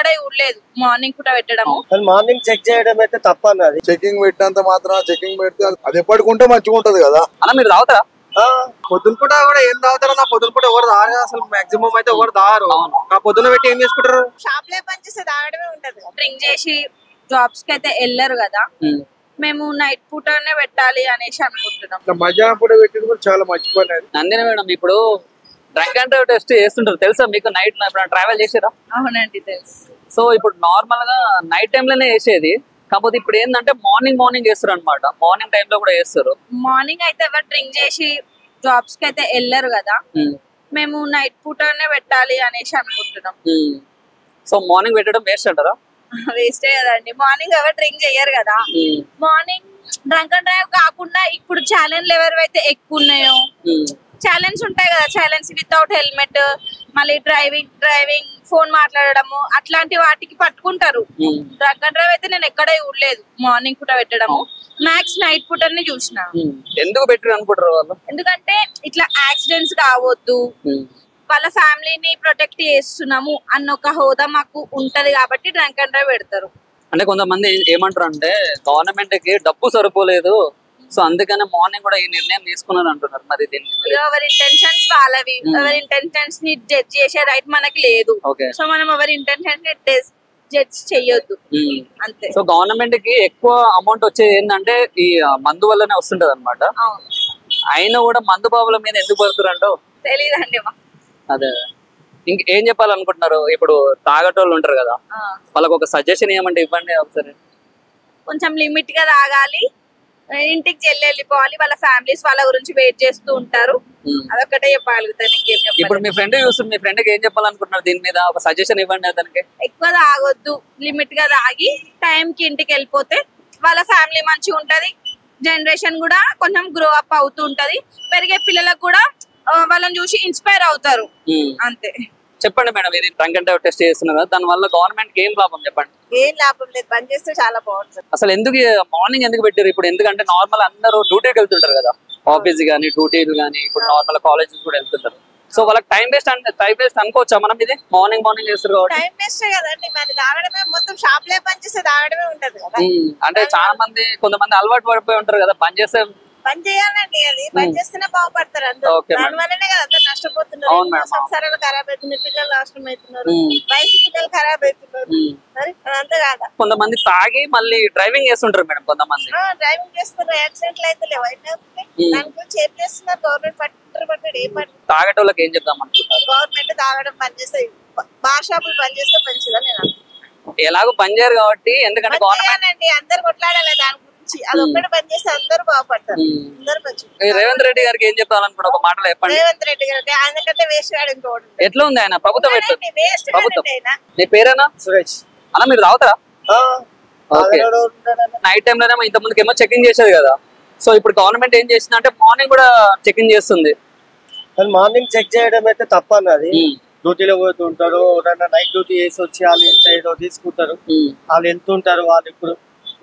ఎక్కడ చూడలేదు మార్నింగ్ పూట పెట్టడము. మార్నింగ్ చెక్ చేయడం అయితే తప్ప అన్నది. చెకింగ్ పెట్టినంత మాత్రం చెకింగ్ పెడితే అది ఎప్పటికుంటే మంచిగా ఉంటది కదా అలా. మీరు తాగుతారా? పొద్దున పూట కూడా ఏం తాగుతారో నా పొద్దున పూట ఎవరు తాగరు అసలు. మాక్సిమం అయితే ఎవరు తాగరు. ఆ పొద్దున పెట్టి ఏం చేసుకుంటారు? షాప్ లో పని చేస్తే తాగడమే ఉంటది. డ్రింక్ చేసి జాబ్స్ కి అయితే వెళ్ళరు కదా, మేము నైట్ పూటనే పెట్టాలి అనేసి అనుకుంటున్నాం. మధ్యాహ్నం పూట పెట్టింది కూడా చాలా మంచి పని అది. నందిని మేడం, ఇప్పుడు డ్రంక్ అండ్ డ్రైవ్ టెస్ట్ చేస్తుంటారు తెలుసా మీకు? నైట్ ట్రావెల్ చేసారా? అవునండి తెలుసు. సో ఇప్పుడు నార్మల్ గా నైట్ టైమ్ లోనే చేసేది, కాకపోతే ఇప్పుడు ఏంటంటే మార్నింగ్ చేస్తారు అనమాట. మార్నింగ్ టైమ్ లో కూడా చేస్తారు. మార్నింగ్ అయితే ఎవరు డ్రింక్ చేసి జాబ్స్ కి అయితే వెళ్ళరు కదా, మేము నైట్ పూటనే పెట్టాలి అనేసి అనుకుంటున్నాం. సో మార్నింగ్ పెట్టడం వేస్ట్ అంటారా? వేస్టే కదండి, మార్నింగ్ ఎవరు డ్రింక్ చెయ్యరు కదా. మార్నింగ్ డ్రంక్ అండ్ డ్రైవ్ కాకుండా ఇప్పుడు ఛాలెంజ్ ఎవరైతే ఎక్కువ ఉన్నాయో, ఛాలెంజ్ ఉంటాయి కదా, ఛాలెంజ్ వితౌట్ హెల్మెట్, మళ్ళీ డ్రైవింగ్ ఫోన్ మాట్లాడము, అట్లాంటి వాటికి పట్టుకుంటారు. డ్రంక్ అండ్ డ్రైవ్ అయితే నేను ఎక్కడ చూడలేదు మార్నింగ్ పూట పెట్టడము, మ్యాక్స్ నైట్ పూటనే చూసిన. ఎందుకు పెట్టారు అనుకుంటారు వాళ్ళు? ఎందుకంటే ఇట్లా యాక్సిడెంట్స్ కావద్దు, వాళ్ళ ఫ్యామిలీని ప్రొటెక్ట్ చేస్తున్నాము అన్న ఒక హోదా మాకు ఉంటది కాబట్టి డ్రంక్ అండ్ డ్రైవ్ పెడతారు. అంటే కొంతమంది ఏమంటారు అంటే గవర్నమెంట్ కి డబ్బు సరిపోలేదు, సో అందుకనే మార్నింగ్ కూడా ఈ నిర్ణయం తీసుకున్నారు అంటున్నారు. మరి ఎవరి ఇంటెన్షన్స్ వాళ్ళవి, ఎవరి ఇంటెన్షన్స్ ని జడ్జ్ చేసే రైట్ మనకి లేదు. సో మనం ఎవరి ఇంటెన్షన్స్ ని జడ్జ్ చెయ్యొద్దు అంతే. సో గవర్నమెంట్ కి ఎక్కువ అమౌంట్ వచ్చేది ఏంటంటే ఈ మందు వల్లనే వస్తుంటది అనమాట. అయినా కూడా మందు బాబుల మీద ఎందుకు పడుతున్నారు అంటావు? తెలీదండి. అదే ఇంకేం చెప్పాలనుకుంటున్నారు? ఇప్పుడు తాగటోళ్ళు ఉంటారు కదా, వాళ్ళకి ఒక సజెషన్ ఏమంటే ఇవ్వండి ఒకసారి. కొంచెం లిమిట్ గా తాగాలి, ఇంటికి వెళ్ళిపోవాలి, వాళ్ళ ఫ్యామిలీస్ వాళ్ళ గురించి వెయిట్ చేస్తూ ఉంటారు, అదొక్కటే చెప్పగలుగుతాను. ఇప్పుడు మీ ఫ్రెండ్ చూస్తుంది, మీ ఫ్రెండ్ కి ఏం చెప్పాలనుకుంటున్నారు దీని మీద? ఒక సజెషన్ ఇవ్వండి అతనికి. ఎక్కువ తాగొద్దు, లిమిట్ గా తాగి టైం కి ఇంటికి వెళ్ళిపోతే వాళ్ళ ఫ్యామిలీ మంచిగా ఉంటది, జనరేషన్ కూడా కొంచెం గ్రో అప్ అవుతూ ఉంటది, పెరిగే పిల్లలకు కూడా వాళ్ళని చూసి ఇన్స్పైర్ అవుతారు అంతే. చెప్పండి మేడం, ఇది డ్రంక్ అండ్ డ్రైవ్ టెస్ట్ చేస్తున్నారు కదా, దాని వల్ల గవర్నమెంట్ కి ఏం లాభం చెప్పండి? ఏం లాభం లేదు, బంద్ చేస్తే చాలా బాగుంటుంది. అసలు ఎందుకు మార్నింగ్ ఎందుకు పెట్టారు ఇప్పుడు? ఎందుకంటే నార్మల్ అందరూ డ్యూటీకి వెళ్తుంటారు కదా, ఆఫీస్ గానీ డ్యూటీలు గానీ, ఇప్పుడు నార్మల్ కాలేజెస్ కూడా వెళ్తుంటారు. సో వాళ్ళకి టైం వేస్ట్ అనుకోవచ్చా మనం? ఇది మార్నింగ్ చేస్తారు కాబట్టి టైం వేస్ట్ కదండి. మరి తాగడమే మొత్తం షాప్ లో పని చేస్తే తాగడమే ఉంటది కదా. అంటే చాలా మంది కొంతమంది అలవాటు పడిపోయి ఉంటారు కదా, పని చేస్తే పని చేయాలండి, అది పని చేస్తేనే బాగుపడతారు అందరూ. దాని వల్లనే కదా అందరు నష్టపోతున్నారు, సంసారాలు ఖరాబ్ అవుతున్నాయి, పిల్లలు నాశనం అవుతున్నారు, వయసు పిల్లలు ఖరాబ్ అవుతున్నారు. మరి అదంతా కాదా? కొంతమంది తాగి మళ్ళీ డ్రైవింగ్ చేస్తుంటారు మేడం. కొంతమంది డ్రైవింగ్ చేస్తున్నారు, యాక్సిడెంట్లు అయితే లేవు. దాని గురించి ఏం చేస్తున్నారు? గవర్నమెంట్ పట్టుకుంటారు. ఏ పట్టు తాగటోళ్ళకి ఏం చెప్దాం అనుకుంటారు? గవర్నమెంట్ తాగడం పని చేస్తే, బార్ షాపులు పని చేస్తే మంచిదని నేను అనుకుంటున్నాను. ఎలాగో పని చేయరు కాబట్టి, ఎందుకంటే గవర్నమెంట్ అందరు కొట్లాడాలి దాని గురించి. అది ఒక్కటి పని చేస్తే అందరూ బాగుపడతారు, అందరూ మంచిగా. రేవంత్ రెడ్డి గారికి ఏం చెప్తారనుకుంటా? ఒక మాటలో చెప్పండి. రేవంత్ రెడ్డి గారికి ఆయనకంటే వేస్ట్ వాడు ఇంకోటి. ఎట్లా ఉంది ఆయన ప్రభుత్వం? ప్రభుత్వం. నీ పేరేనా? సురేష్. అలా మీరు తాగుతారా? నైట్ టైం లోనే ఇంత ముందుకు ఏమో చెకింగ్ చేసేది కదా, సో ఇప్పుడు గవర్నమెంట్ ఏం చేసింది అంటే మార్నింగ్ కూడా చెకింగ్ చేస్తుంది. మార్నింగ్ చెక్ చేయడం అయితే తప్ప అన్నది. డ్యూటీలో పోతుంటారు, నైట్ డ్యూటీ చేసి వచ్చి వాళ్ళు ఎంత ఏదో తీసుకుంటారు, వాళ్ళు వెళ్తుంటారు. వాళ్ళు ఇప్పుడు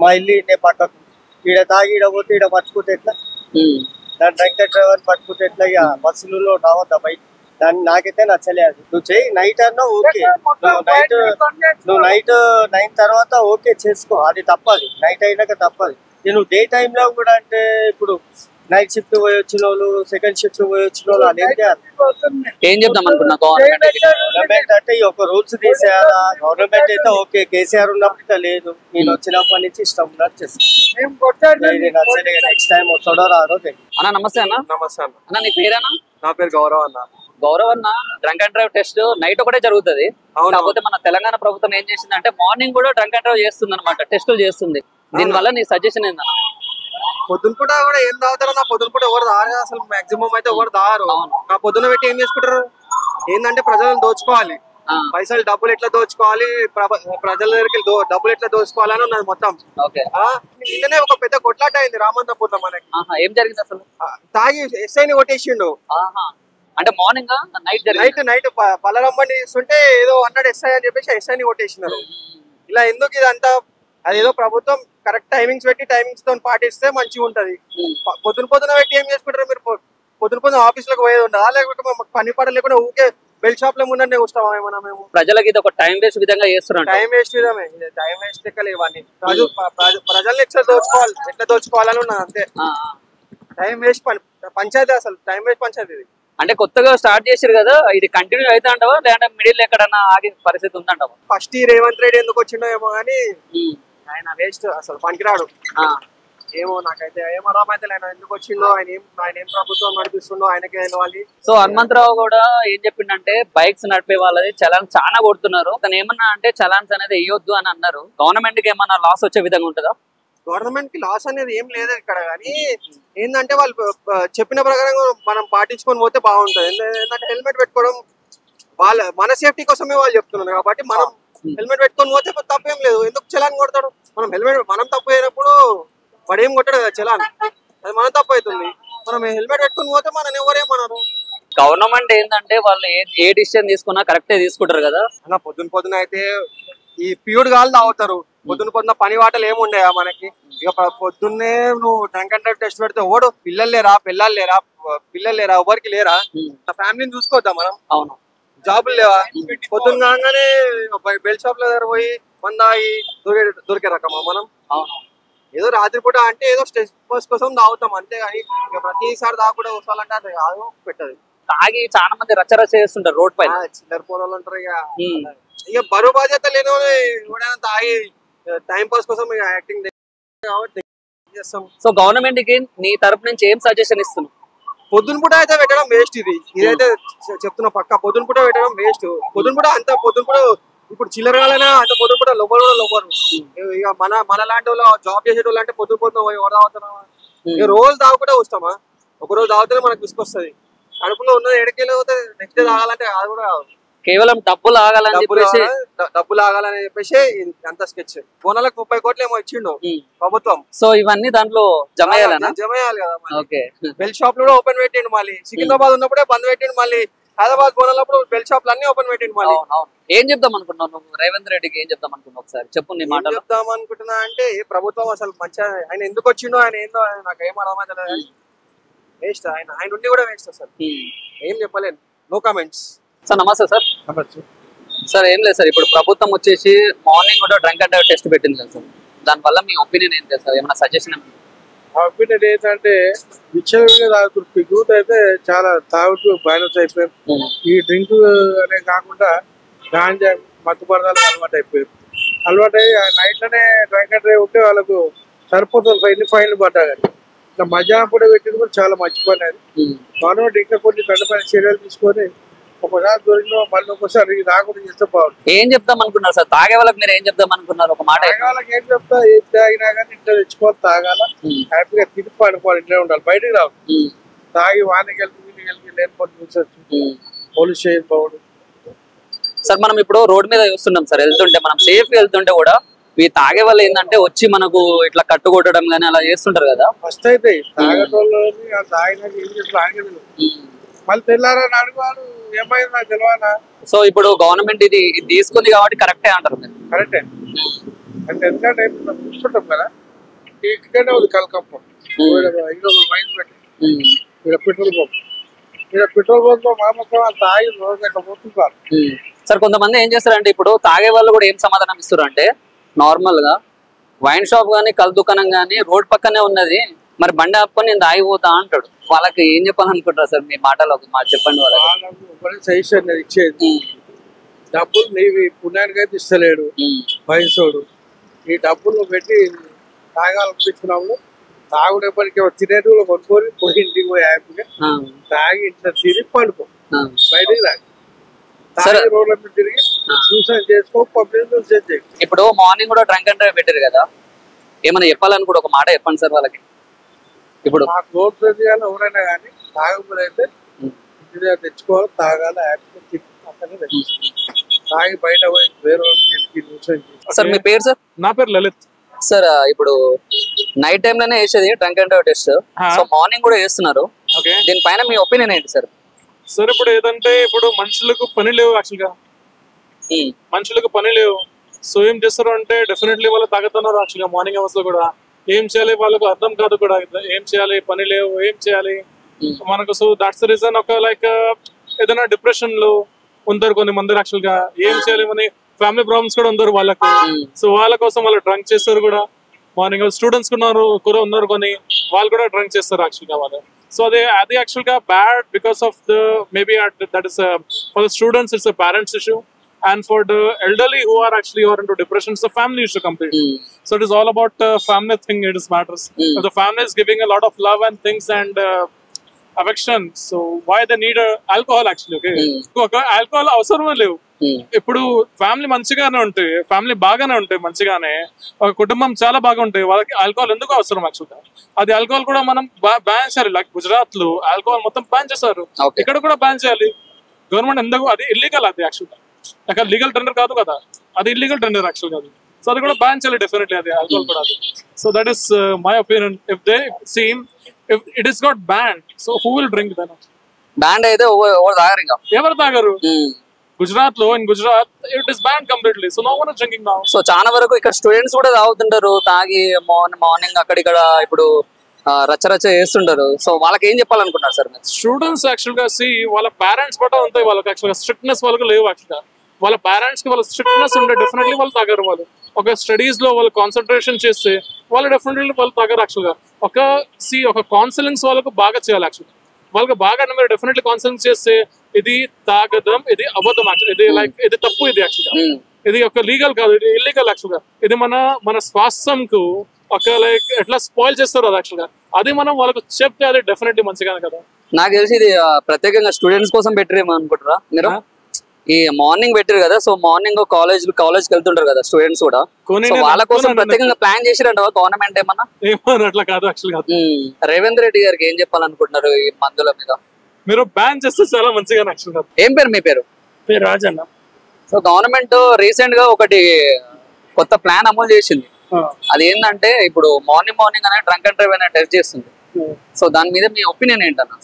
మా ఇల్లు ఇన్నే పక్కకు, ఈడ తాగి ఈడ పోతే ఈడ పట్టుకుంటే ఎట్లా? దాని డ్రంక్ డ్రైవర్ పట్టుకుంటే ఎట్లా? ఇక బస్సులలో రావద్దా బయట? దాన్ని నాకైతే నచ్చలేదు. నువ్వు చెయ్యి, నైట్ అన్నా ఓకే, నువ్వు నైట్ 9 తర్వాత ఓకే చేసుకో, అది తప్పది. నైట్ అయినాక తప్పది. నువ్వు డే టైంలో కూడా అంటే ఇప్పుడు నైట్ షిఫ్ట్ పోయి వచ్చిన వాళ్ళు, సెకండ్ షిఫ్ట్ పోయి వచ్చిన వాళ్ళు అదేం చేయాలి? ఏం చెప్దాం అనుకున్నా? గవర్నమెంట్ అంటే ఈ ఒక రూల్స్ తీసేయాలా? గవర్నమెంట్ అయితే ఓకే, కేసీఆర్ ఉన్నప్పుడు లేదు, నేను వచ్చినప్పటి నుంచి ఇష్టం ఉన్నట్టు చేస్తాను. నెక్స్ట్ టైం వస్తాడో రాదో తెలియదు. అన్న నమస్తే. అన్న నమస్తే అన్న. అన్న నీ పేరేనా? నా పేరు గౌరవ్ అన్న. గౌరవ్ అన్న, drunk and drive test night ఒకటే జరుగుతుంది, కాకపోతే మన తెలంగాణ ప్రభుత్వం ఏం చేసింది అంటే మార్నింగ్ కూడా డ్రంక్ అండ్ డ్రైవ్ చేస్తుంది అనమాట, టెస్టులు చేస్తుంది. దీని వల్ల నీ సజెషన్ ఏందన్న? పొద్దున పూట కూడా ఏం తాగుతారో నా పొద్దున పూట ఎవరు తాగరు అసలు. మాక్సిమం అయితే ఎవరు తాగరు. ఆ పొద్దున పెట్టి ఏం చేసుకుంటారు? ఏంటంటే ప్రజలను దోచుకోవాలి, పైసలు డబ్బులు ఎట్లా దోచుకోవాలి, ప్రజల దగ్గరికి డబ్బులు ఎట్లా దోచుకోవాలని ఉన్నది మొత్తం. నిన్ననే ఒక పెద్ద కొట్లాట అయింది రామంతపూర్లో మనకి. ఏం జరిగింది అసలు? తాగి ఎస్ఐని కొట్టేసిండు. అంటే మార్నింగ్ నైట్ పలరంబని చేస్తుంటే ఏదో అన్నాడు ఎస్ఐ అని చెప్పేసి ఎస్ఐని కొట్టేసినారు. ఇలా ఎందుకు ఇదంతా? అదేదో ప్రభుత్వం కరెక్ట్ టైమింగ్స్ పెట్టి టైమింగ్స్ తో పాటిస్తే మంచిగా ఉంటది. పొద్దున పెట్టి ఏం చేసుకుంటారు మీరు? పొద్దున ఆఫీస్ లకు పోయేది ఉండదా? లేకపోతే పని పడ లేకుండా ఊకే బెల్ షాప్ లో ముందంటే వస్తామా ఏమన్నా మేము? ప్రజలకి ఇది ఒక టైం వేస్ట్ విధంగా చేస్తున్నారు. టైం వేస్ట్ విధమే, టైం వేస్ట్ లెక్కలు ఇవన్నీ. ప్రజల్ని ఎట్లా దోచుకోవాలని ఉన్నది అంతే. టైం వేస్ట్ పంచాయతీ, అసలు టైం వేస్ట్ పంచాయతీ ఇది. అంటే కొత్తగా స్టార్ట్ చేశారు కదా, ఇది కంటిన్యూ అయితే అంటావా లేదంటే మిడిల్ ఎక్కడన్నా ఆగే పరిస్థితి ఉందంటావా? ఫస్ట్ ఈ రేవంత్ రెడ్డి ఎందుకు వచ్చిండో ఏమో కానీ ఆయన వేస్ట్, అసలు పనికిరాడు. ఏమో నాకైతే ఏం అర్థమైతే ఆయన ఎందుకు వచ్చిండో, ఆయన ఏం ప్రభుత్వం నడిపిస్తుండో ఆయనకే తెలవాలి. సో హనుమంతరావు కూడా ఏం చెప్పిండంటే బైక్స్ నడిపే వాళ్ళది చలాన్ చాలా కొడుతున్నారు, తను ఏమన్నా అంటే చలాన్స్ అనేది వేయొద్దు అని అన్నారు. గవర్నమెంట్ కి ఏమన్నా లాస్ వచ్చే విధంగా ఉంటుందా? గవర్నమెంట్ కి లాస్ అనేది ఏం లేదు ఇక్కడ, కానీ ఏంటంటే వాళ్ళు చెప్పిన ప్రకారం మనం పాటించుకొని పోతే బాగుంటుంది. ఏంటంటే హెల్మెట్ పెట్టుకోవడం మన సేఫ్టీ కోసమే వాళ్ళు చెప్తున్నారు కాబట్టి మనం హెల్మెట్ పెట్టుకొని పోతే తప్పేం లేదు. ఎందుకు చలాన్ కొడతాడు? మనం తప్పు అయినప్పుడు వాడు ఏం కొట్టాడు కదా చలాన్, అది మన తప్పు అవుతుంది. మనం హెల్మెట్ పెట్టుకుని పోతే మనం ఎవరేమన్నారు. గవర్నమెంట్ ఏంటంటే వాళ్ళు ఏ డిసిషన్ తీసుకున్నా కరెక్టే తీసుకుంటారు కదా అన్న. పొద్దున అయితే ఈ ప్యూర్ గాలు తాగుతారు, పొద్దున పని వాటలు ఏముండయా మనకి? ఇక పొద్దున్నే నువ్వు డ్రంక్ అండ్ డ్రైవ్ టెస్ట్ పెడితే ఓడు పిల్లలు లేరా ఎవరికి లేరా? ఫ్యామిలీని చూసుకోవద్దా మనం? అవును, జాబులు లేవా? పొద్దున్న కాగానే బెల్ షాప్ లో దగ్గర పోయి మందాయి దొరికే రకమా మనం? ఏదో రాత్రిపూట అంటే ఏదో స్ట్రెస్ కోసం తాగుతాం అంతే, కానీ ఇక ప్రతిసారి తాగకుండా వస్తాలంటే అది కాదు పెట్టదు. తాగి చాలా మంది రచ్చరచ్చ చేస్తుంటారు రోడ్ పైన, చిల్లర పోరాలు అంటారు. ఇక బరువు బాధ్యత లేని ఎవడైనా తాగి టైం పాస్ కోసం యాక్టింగ్ చేస్తాం. సో గవర్నమెంట్ కి నీ తరపు నుంచి ఏం సజెషన్ ఇస్తున్నావు? పొద్దున పూట అయితే పెట్టడం వేస్ట్. ఇదైతే చెప్తున్నా పక్క, పొద్దున పూట పెట్టడం వేస్ట్. పొద్దున పూట ఇప్పుడు చిల్లర కాలైనా అంత పొద్దున పూట లోపరు. ఇక మన లాంటి వాళ్ళు జాబ్ చేసేటోళ్ళు అంటే పొద్దున ఎవరు తాగుతున్నావా? ఇక రోజు తాగుకుంటే వస్తామా? ఒక రోజు తాగుతూనే మనకు విసుకొస్తుంది. కడుపులో ఉన్నది ఎడకెళ్ళి పోతే నెక్స్ట్ డే తాగాలంటే అది కూడా కేవలం డబ్బులు ఆగాలని చెప్పేసి అంత స్కెచ్. బోనాలకు 30 కోట్లు ఏమో ఇచ్చిండు ప్రభుత్వం. సో ఇవన్నీ దాంట్లో జమ చేయాలి కదా. బెల్ షాప్ కూడా ఓపెన్ పెట్టిండు, మళ్ళీ సికింద్రాబాద్ ఉన్నప్పుడే బంద్ పెట్టిండు, మళ్ళీ హైదరాబాద్ బోనాలప్పుడు బెల్ షాప్ అన్ని ఓపెన్ పెట్టిండు. మళ్ళీ ఏం చెప్దాం అనుకుంటున్నావు నువ్వు రేవంత్ రెడ్డికి? ఏం చెప్తాం అనుకున్నావు ఒకసారి చెప్పు నీ మాట. చెప్తాం అనుకుంటున్నా అంటే ప్రభుత్వం అసలు మంచిగా, ఆయన ఎందుకు వచ్చిండో ఆయన ఏందో నాకు ఏం అర్థమైతే వేస్ట్. ఆయన ఉండి కూడా వేస్ట్ అసలు, ఏం చెప్పలేను. No comments. సార్ నమస్తే సార్. సార్ ఏం లేదు సార్, ఇప్పుడు ప్రభుత్వం వచ్చేసి మార్నింగ్ కూడా డ్రంక్ అండ్ డ్రైవ్ టెస్ట్ పెట్టింది కదా సార్, దానివల్ల మీ ఒపీనియన్ ఏంటి సార్? ఏమైనా సజెషన్? ఒపీనియన్ ఏంటంటే విచ్చలవిడిగా తాగుతుంది యూత్ అయితే చాలా తాగుతూ బ్యాలెన్స్ అయిపోయింది. ఈ డ్రింక్ అనే కాకుండా గాంజా మత్తు పదార్థాలకు అలవాటు అయ్యి నైట్ లోనే డ్రంక్ అండ్ డ్రైవ్ ఉంటే వాళ్ళకు సరిపోతుంది. ఎన్ని ఫైన్లు పడ్డా కానీ ఇట్లా మధ్యాహ్నం పూట పెట్టింది కూడా చాలా మంచి పని. అది గవర్నమెంట్ ఇంకా కొన్ని కఠినమైన చర్యలు తీసుకొని ఒకసారి దొరికిన మళ్ళీ ఒకసారి రాకుండా చేస్తే బాగుంటుంది. ఏం చెప్తాం అనుకున్నారు సార్ తాగే వాళ్ళకి? మీరు ఏం చెప్తాం అనుకున్నారు? ఒక మాట తాగే వాళ్ళకి ఏం చెప్తా, ఏం తాగినా కానీ ఇంట్లో తెచ్చుకోవాలి, తాగాల, హ్యాపీగా తిని పడుకోవాలి, ఇంట్లో ఉండాలి, బయటకు రావు. తాగి వానికి వెళ్ళి లేని పని చూసొచ్చు, పోలీస్ స్టేషన్ పోవడం. సార్ మనం ఇప్పుడు రోడ్ మీద చూస్తున్నాం సార్, వెళ్తుంటే మనం సేఫ్ వెళ్తుంటే కూడా ఈ తాగే వాళ్ళు ఏంటంటే వచ్చి మనకు ఇట్లా కట్టుకొట్టడం కానీ అలా చేస్తుంటారు కదా. ఫస్ట్ అయితే తాగేటోళ్ళని తాగినాక ఏం చేసి ఆగలేదు, మళ్ళీ తెల్లారని అడుగువాడు ఏమైంది నాకు తెలియనా. సో ఇప్పుడు గవర్నమెంట్ ఇది తీసుకుంది కాబట్టి కరెక్టే అంటారు. కరెక్టే అంటే ఎందుకంటే చూస్తుంటాం కదా, ఇక్కడే ఉంది కలకప్ప, వైన్ పెట్టి ఇక్కడ పెట్రోల్ పంప్, ఇక్కడ పెట్రోల్ పంప్ లో మామూలుగా తాగి రోజు అట్లా పోతుంటారు. సార్ కొంతమంది ఏం చేస్తారంటే ఇప్పుడు తాగే వాళ్ళు కూడా ఏం సమాధానం ఇస్తారు అంటే, నార్మల్ గా వైన్ షాప్ గానీ కల్ దుకాణం గానీ రోడ్ పక్కనే ఉన్నది, మరి బండి ఆపుకొని నేను తాగిపోతా అంటాడు. వాళ్ళకి ఏం చెప్పాలనుకుంటారు సార్ మీ మాటలో? ఒక మాట చెప్పండి. వాళ్ళకి సజెషన్ ఇచ్చేది, డబ్బులు నీవి పుణ్యానికి అయితే ఇస్తలేడు వయసోడు, ఈ డబ్బులు పెట్టి తాగాలనిపించినప్పుడు తాగుడు ఎప్పటికీ తినేది కూడా కొనుక్కొని పోయి ఇంటికి పోయి హ్యాపీగా తాగి ఇంట్లో తిరిగి పడుకో, బయటికి తాగి రోడ్ల మీద తిరిగి చూసాను చేసుకో, పబ్లిక్ చేయి. ఇప్పుడు మార్నింగ్ కూడా డ్రంక్ అండ్ డ్రైవ్ పెట్టారు కదా, ఏమైనా చెప్పాలని కూడా ఒక మాట చెప్పండి సార్ వాళ్ళకి. ఇప్పుడు మాకు రోడ్ చేయాలి, ఎవరైనా కానీ తాగకపోతే అయితే ఇంటి దగ్గర తెచ్చుకోవాలి, తాగాలి, హ్యాపీగా తాగి బయట పోయి వేరే సార్. మీ పేరు సార్? నా పేరు లలిత్ సార్. ఇప్పుడు నైట్ టైం లోనే వేసేది drunk and drive test, so morning కూడా వేస్తున్నారు, దీనిపైన మీ ఒపీనియన్ ఏంటి సార్? సార్ ఇప్పుడు ఏదంటే ఇప్పుడు మనుషులకు పని లేవు, యాక్చువల్ గా మనుషులకు పని లేవు. సో ఏం చేస్తారు అంటే డెఫినెట్లీ వాళ్ళు తాగుతున్నారు. యాక్చువల్ గా మార్నింగ్ అవర్స్ లో కూడా ఏం చేయాలి వాళ్ళకు అర్థం కాదు కూడా, ఏం చేయాలి, పని లేవు, ఏం చేయాలి మనకు. So that's the reason. ఒక లైక్ ఏదైనా డిప్రెషన్ లో ఉంటారు కొన్ని మంది యాక్చువల్ గా ఏం చేయలేమని ఫ్యామిలీ ప్రాబ్లమ్స్ కూడా ఉంటారు వాళ్ళకు. సో వాళ్ళ కోసం వాళ్ళు డ్రంక్ చేస్తారు కూడా. మార్నింగ్ స్టూడెంట్స్ కూడా ఉన్నారు కొన్ని, వాళ్ళు కూడా డ్రంక్ చేస్తారు యాక్చువల్ గా వాళ్ళు. సో అది యాక్చువల్ గా bad because of the maybe that is for the students it's a parents issue, and for the elderly who are into depression, it's a family issue completely. So it is all about family thing. It is matters. If the family is giving a lot of love and things and affection, so why they need alcohol actually? Okay, alcohol అవసరమే లేవు. ఇప్పుడు family మంచిగానే ఉంటాయి, family బాగానే ఉంటాయి, మంచిగానే ఒక కుటుంబం చాలా బాగా ఉంటాయి, వాళ్ళకి ఆల్కహాల్ ఎందుకు అవసరం యాక్చువల్గా? అది ఆల్కహాల్ కూడా మనం బ్యాన్ చేయాలి. లైక్ గుజరాత్ లో ఆల్కహాల్ మొత్తం బ్యాన్ చేశారు, ఇక్కడ కూడా బ్యాన్ చేయాలి గవర్నమెంట్. ఎందుకు? అది ఇల్లీగల్, అది యాక్చువల్గా అక్కడ లీగల్ టెండర్ కాదు కదా, అది ఇల్లీగల్ టెండర్ యాక్చువల్ కాదు. సో అది కూడా బ్యాన్ చేయాలి డెఫినెట్లీ, అది ఆల్కహాల్ కూడా. అది so that is my opinion. If they seem if it is got ban, so who will drink then? Ban అయితే ఎవరు తాగరు? గుజరాత్ లో, in Gujarat it is ban completely. So no one is drinking now. So చాలా వరకు ఇక్కడ students కూడా తాగుతుంటారు, తాగి morning అక్కడిక్కడ ఇప్పుడు రచ్చరచ్చ చేస్తుంటారు. సో వాళ్ళకి ఏం చెప్పాలనుకుంటున్నారు సార్? స్టూడెంట్స్ యాక్చువల్ గా వాళ్ళ పేరెంట్స్ బట్ట ఉంటాయి, వాళ్ళకి యాక్చువల్ గా స్ట్రిక్ట్నెస్ వాళ్ళకి లేవు యాక్చువల్ గా. వాళ్ళ పేరెంట్స్ కి వాళ్ళ స్ట్రిక్ట్నెస్ ఉంటే డెఫినెట్లీ వాళ్ళు తాగరు. వాళ్ళు ఒక స్టడీస్ లో వాళ్ళు కాన్సన్ట్రేషన్ చేస్తే వాళ్ళు డెఫినెట్లీ వాళ్ళు తాగరు యాక్చువల్ గా. ఒక కౌన్సిలింగ్స్ వాళ్ళకు బాగా చేయాలి యాక్చువల్ గా. వాళ్ళకి బాగా మీరు డెఫినెట్లీ కౌన్సిలింగ్ చేస్తే ఇది తాగడం, ఇది అబద్ధం యాక్చువల్, ఇది లైక్ ఇది తప్పు, ఇది యాక్చువల్ గా ఇది ఒక లీగల్ కాదు, ఇది ఇల్లీగల్ యాక్చువల్ గా. ఇది మన స్వాస్థ్యంకు ఒక లైక్ ఎట్లా స్పాయిల్ చేస్తారు అది యాక్చువల్ గా. అది మనం వాళ్ళకు చెప్తే అది డెఫినెట్లీ మంచిగానే కదా. నాకు తెలిసి ఇది ప్రత్యేకంగా స్టూడెంట్స్ కోసం పెట్టరేమో అనుకుంటారా మీరు? ఈ మార్నింగ్ పెట్టారు కదా, సో మార్నింగ్ కాలేజ్కి వెళ్తుంటారు కదా స్టూడెంట్స్ కూడా, వాళ్ళ కోసం ప్రత్యేకంగా ప్లాన్ చేసిరంట గవర్నమెంట్ ఏమన్నా? అట్లా కాదు యాక్చువల్ గా. రేవంత్ రెడ్డి గారికి ఏం చెప్పాలనుకుంటున్నారు ఈ మందుల మీద? మీరు బ్యాన్ చేస్తే చాలా మంచిగా యాక్చువల్ గా. ఏం పేరు మీ పేరు? పేరు రాజన్న. సో గవర్నమెంట్ రీసెంట్ గా ఒకటి కొత్త ప్లాన్ అమలు చేసింది. అది ఏంటంటే ఇప్పుడు మార్నింగ్ అనేది డ్రంక్ అండ్ డ్రైవ్ అనేది టెస్ట్ చేస్తుంది. సో దాని మీద మీ ఒపీనియన్ ఏంటన్నా?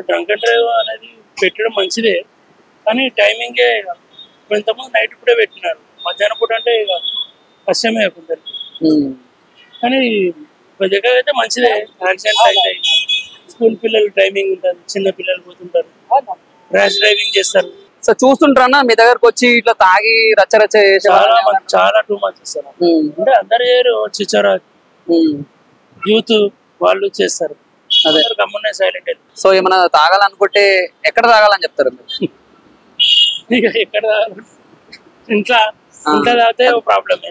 డ్రంక్ అండ్ డ్రైవ్ అనేది పెట్టడం మంచిదే, కానీ టైమింగే ఇంతకుముందు నైట్ పూటే పెట్టినారు, మధ్యాహ్నం పూట అంటే ఇక కష్టమే కొందరికి. కానీ దగ్గర అయితే మంచిదే, యాక్సిడెంట్ అవుతాయి. స్కూల్ పిల్లలు టైమింగ్ ఉంటుంది, చిన్న పిల్లలు పోతుంటారు, ర్యాష్ డ్రైవింగ్ చేస్తారు. సో చూస్తుంటారన్నా మీ దగ్గరకు వచ్చి ఇట్లా తాగి రచ్చరచ్చ చాలా టూ మచ్ చేస్తారు. అంటే అందరు చిచ్చరా యూత్ వాళ్ళు చేస్తారు, అదే గమ్మునే సైలెంట్. సో ఏమన్నా తాగాలనుకుంటే ఎక్కడ తాగాలని చెప్తారు మీరు? ఎక్కడ ఇంట్లో తాగితే ప్రాబ్లమే,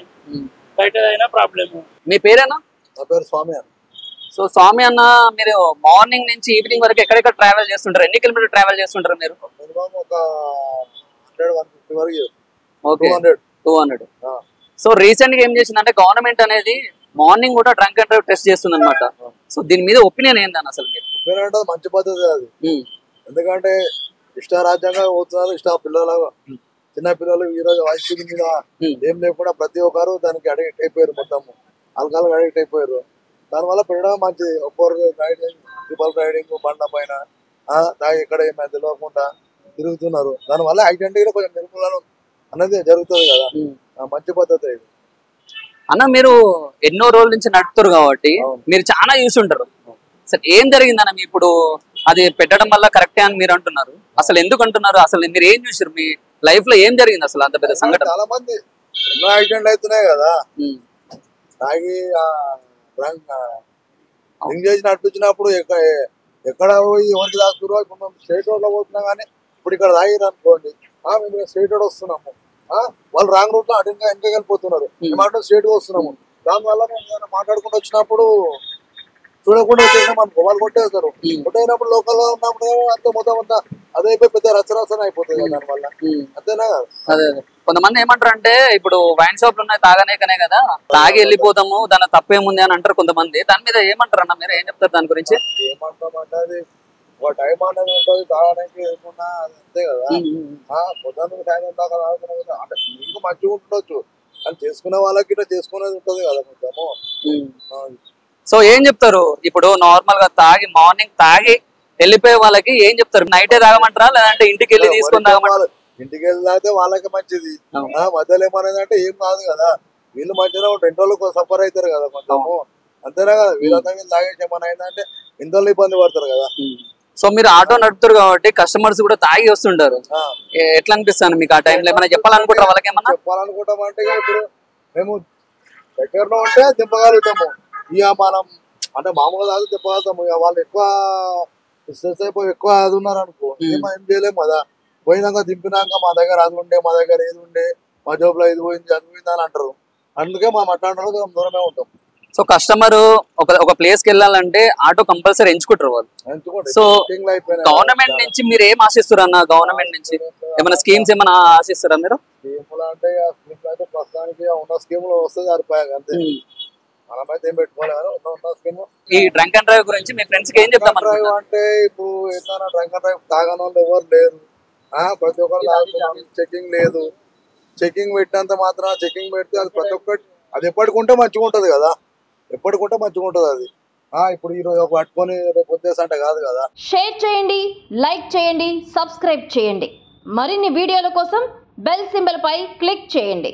బయట అయినా ప్రాబ్లమే. మీ పేరేనా? నా పేరు స్వామి అన్న. సో స్వామి అన్న, మీరు మార్నింగ్ నుంచి ఈవినింగ్ వరకు ఎక్కడెక్కడ ట్రావెల్ చేస్తుంటారు? ఎన్ని కిలోమీటర్ ట్రావెల్ చేస్తుంటారు మీరు? మినిమం ఒక 100-150 వరకు. ఓకే, 200. సో రీసెంట్ గా ఏం చేసిందంటే గవర్నమెంట్ అనేది మార్నింగ్ కూడా డ్రంక్ అండ్ డ్రైవ్ టెస్ట్ చేస్తుంది అనమాట. సో దీని మీద ఒపీనియన్ ఏందని అసలు? మంచి పద్ధతి అది, ఎందుకంటే ఇష్టారాజ్యంగా పోతున్నారు. పిల్లలు, చిన్న పిల్లలు ఈరోజు వయసు మీద ఏం లేకుండా ప్రతి ఒక్కరు దానికి అడిక్ట్ అయిపోయారు, మొత్తము ఆల్కహాల్ అడిక్ట్ అయిపోయారు. దానివల్ల పెట్టడం మంచిది. ఒక్కొరు రైడింగ్, ట్రిపుల్ రైడింగ్, బండ పైన ఎక్కడ ఏమైనా తెలియకుండా తిరుగుతున్నారు. దానివల్ల ఐడెంటిటీలో కొంచెం నిర్మూలన అనేది జరుగుతుంది కదా, మంచి పద్ధతి ఇది. అన్న మీరు ఎన్నో రోజుల నుంచి నడుపుతారు కాబట్టి మీరు చాలా చూసి ఉంటారు. అసలు ఏం జరిగిందన్న మీ ఇప్పుడు అది పెట్టడం వల్ల కరెక్టే అని మీరు అంటున్నారు, అసలు ఎందుకు అంటున్నారు? అసలు మీరు ఏం చూసారు మీ లైఫ్ లో? ఏం జరిగింది అసలు అంత పెద్ద సంఘటన? చాలా మంది ఎన్నో యాక్సిడెంట్లు అవుతున్నాయి కదా, తాగి డ్రింక్ చేసి నడిపించినప్పుడు ఎక్కడ పోయి ఎవరికి తాగుతారో. ఇప్పుడు మేము స్టేట్ రోడ్ లో పోతున్నాం, కానీ ఇప్పుడు ఇక్కడ తాగిరు అనుకోండి, మేము స్టేట్ రోడ్ వస్తున్నాము, వాళ్ళు రాంగ్ రూట్ లో అటు ఇంకా వెళ్ళిపోతున్నారు, మేము స్టేట్ గా వస్తున్నాము. దానివల్ల మేము మాట్లాడుకుంటూ వచ్చినప్పుడు చూడకుండా వచ్చేసాం అనుకో, వాళ్ళు కొట్టేస్తారు. కొట్టేసినప్పుడు లోకల్ గా ఉన్నప్పుడు అంతే మొత్తం అంతా అదే పెద్ద రచరచన అయిపోతుంది కదా దానివల్ల, అంతేనా? అదే కొంతమంది ఏమంటారు అంటే ఇప్పుడు వైన్ షాప్లు ఉన్నాయి తాగనేకనే కదా, తాగి వెళ్ళిపోతాము, దాని తప్పేముంది అని అంటారు కొంతమంది. దాని మీద ఏమంటారు అన్న మీరు? ఏం చెప్తారు దాని గురించి? ఏమంటామంటే అది ఒక టైం అనేది ఉంటుంది తాగడానికి, ఏమున్నా అంతే కదా. పొద్దున్న సాయంత్రం దాకా తాగుతున్నాం కదా, అంటే మీకు మంచిగా ఉండొచ్చు, కానీ చేసుకునే వాళ్ళకి ఇట్లా చేసుకునేది ఉంటుంది కదా కొంచెము. సో ఏం చెప్తారు ఇప్పుడు నార్మల్ గా తాగి మార్నింగ్ తాగి వెళ్ళిపోయే వాళ్ళకి ఏం చెప్తారు? నైటే తాగమంటారా లేదంటే ఇంటికి వెళ్ళి తీసుకుని తాగమంటారా? ఇంటికి వెళ్ళి తాగితే వాళ్ళకి మంచిది. మధ్యలో ఏమనేది అంటే ఏం కాదు కదా, వీళ్ళు మధ్యలో 2 రోజులు సఫర్ అవుతారు కదా కొంచెము, అంతేనా కదా. వీళ్ళంతా వీళ్ళు తాగేసి ఏమైనా అయిందంటే ఇంట్లో ఇబ్బంది పడతారు కదా. సో మీరు ఆటో నడుపుతారు కాబట్టి కస్టమర్స్ కూడా తాగి వస్తుంటారు, ఎట్లా అనిపిస్తుంది మీకు ఆ టైంలో? ఏమైనా చెప్పాలనుకుంటారా వాళ్ళకి? ఏమన్నా చెప్పాలనుకుంటాం అంటే ఇప్పుడు మేము దగ్గరలో ఉంటే దింపగలుగుతాము, ఇక మనం అంటే మామూలుగా తాగి దింపగలుగుతాము. ఇక వాళ్ళు ఎక్కువ స్ట్రెస్ అయిపోయి ఎక్కువ అది ఉన్నారు అనుకో, ఏం చేయలేము కదా. పోయినాక దింపినాక మా దగ్గర అది ఉండే, మా దగ్గర ఏది ఉండే, మా జోబులో ఇది పోయింది అది పోయింది అని అంటారు. అందుకే మనం అట్లాంటి దూరమే ఉంటాం. సో కస్టమర్ ఒక ప్లేస్ కి వెళ్ళాలంటే ఆటో కంపల్సరీ ఎంచుకుంటారు వాళ్ళు. సో గవర్నమెంట్ నుంచి మీరు ఏం ఆశిస్తారు అన్న? గవర్నమెంట్ నుంచి ఏమైనా స్కీమ్స్ ఏమైనా ఆశిస్తారా మీరు? అంటే అయితే ప్రస్తుతానికి ఉన్న స్కీమ్ లో వస్తుంది సరిపోయాక అంతే, మనమైతే ఏం పెట్టుకోలేదు. ఉన్న స్కీమ్ ఈ డ్రంక్ అండ్ డ్రైవ్ గురించి మీ ఫ్రెండ్స్ కి ఏం చెప్తాం? డ్రైవ్ అంటే ఇప్పుడు ఏంటన్నా డ్రంక్ అండ్ డ్రైవ్ తాగని వాళ్ళు ఎవరు లేరు, ప్రతి ఒక్కరు తాగుతున్నారు. చెకింగ్ లేదు, చెకింగ్ పెట్టినంత మాత్రం చెకింగ్ పెడితే అది ప్రతి ఒక్కటి అది ఎప్పటికుంటే మంచిగా ఉంటది కదా, ఎప్పటికుంటే మంచిగా ఉంటది అది. ఇప్పుడు ఈరోజు పట్టుకొని రేపు వచ్చేసంటే కాదు కదా. షేర్ చేయండి, లైక్ చేయండి, సబ్స్క్రైబ్ చేయండి. మరిన్ని వీడియోల కోసం బెల్ సింబల్ పై క్లిక్ చేయండి.